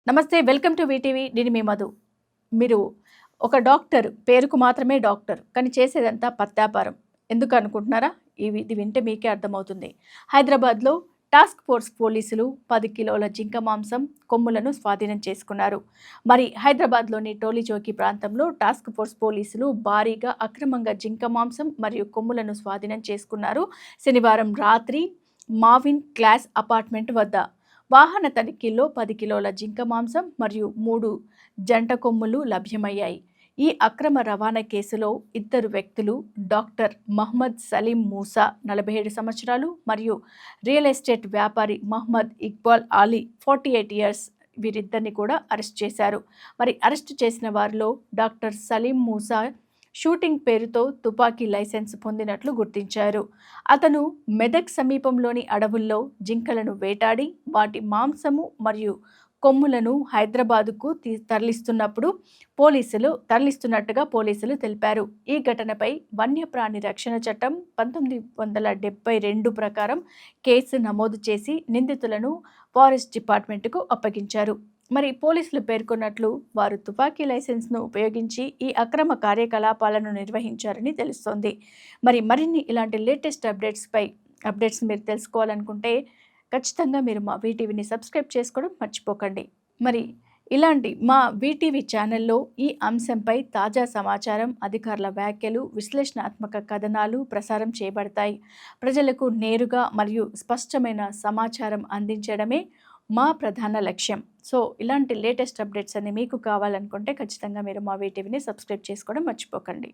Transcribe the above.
నమస్తే, welcome to VTV. నేను మీ మధు. మీరు ఒక డాక్టర్, పేరుకు మాత్రమే డాక్టర్, కానీ చేసేదంతా పత్యాపారం. ఎందుకు అనుకుంటున్నారా? ఇది వింటే మీకే అర్థమవుతుంది. హైదరాబాద్లో టాస్క్ ఫోర్స్ పోలీసులు 10 కిలోల జింక మాంసం కొమ్ములను స్వాధీనం చేసుకున్నారు. మరి హైదరాబాద్లోని టోలీచౌకీ ప్రాంతంలో టాస్క్ ఫోర్స్ పోలీసులు భారీగా అక్రమంగా జింక మాంసం మరియు కొమ్ములను స్వాధీనం చేసుకున్నారు. శనివారం రాత్రి మావిన్ క్లాస్ అపార్ట్మెంట్ వద్ద వాహన తనిఖీల్లో 10 కిలోల జింక మాంసం మరియు 3 జంట కొమ్ములు లభ్యమయ్యాయి. ఈ అక్రమ రవాణా కేసులో ఇద్దరు వ్యక్తులు, డాక్టర్ మహ్మద్ సలీం మూసా 47 సంవత్సరాలు మరియు రియల్ ఎస్టేట్ వ్యాపారి మహ్మద్ ఇక్బాల్ అలీ 48 ఇయర్స్, వీరిద్దరిని కూడా అరెస్ట్ చేశారు. మరి అరెస్ట్ చేసిన వారిలో డాక్టర్ సలీం మూసా షూటింగ్ పేరుతో తుపాకీ లైసెన్స్ పొందినట్లు గుర్తించారు. అతను మెదక్ సమీపంలోని అడవుల్లో జింకలను వేటాడి వాటి మాంసము మరియు కొమ్ములను హైదరాబాదుకు తరలిస్తున్నట్టుగా పోలీసులు తెలిపారు. ఈ ఘటనపై వన్యప్రాణి రక్షణ చట్టం 1972 ప్రకారం కేసు నమోదు చేసి నిందితులను ఫారెస్ట్ డిపార్ట్మెంట్కు అప్పగించారు. మరి పోలీసులు పేర్కొన్నట్లు వారు తుపాకీ లైసెన్స్ను ఉపయోగించి ఈ అక్రమ కార్యకలాపాలను నిర్వహించారని తెలుస్తోంది. మరిన్ని ఇలాంటి లేటెస్ట్ అప్డేట్స్ మీరు తెలుసుకోవాలనుకుంటే ఖచ్చితంగా మీరు మా వీటీవీని సబ్స్క్రైబ్ చేసుకోవడం మర్చిపోకండి. మరి ఇలాంటి మా వీటీవీ ఛానల్లో ఈ అంశంపై తాజా సమాచారం, అధికారుల వ్యాఖ్యలు, విశ్లేషణాత్మక కథనాలు ప్రసారం చేయబడతాయి. ప్రజలకు నేరుగా మరియు స్పష్టమైన సమాచారం అందించడమే మా ప్రధాన లక్ష్యం. సో ఇలాంటి లేటెస్ట్ అప్డేట్స్ అన్ని మీకు కావాలనుకుంటే ఖచ్చితంగా మీరు మా వీటీవీని సబ్స్క్రైబ్ చేసుకోవడం మర్చిపోకండి.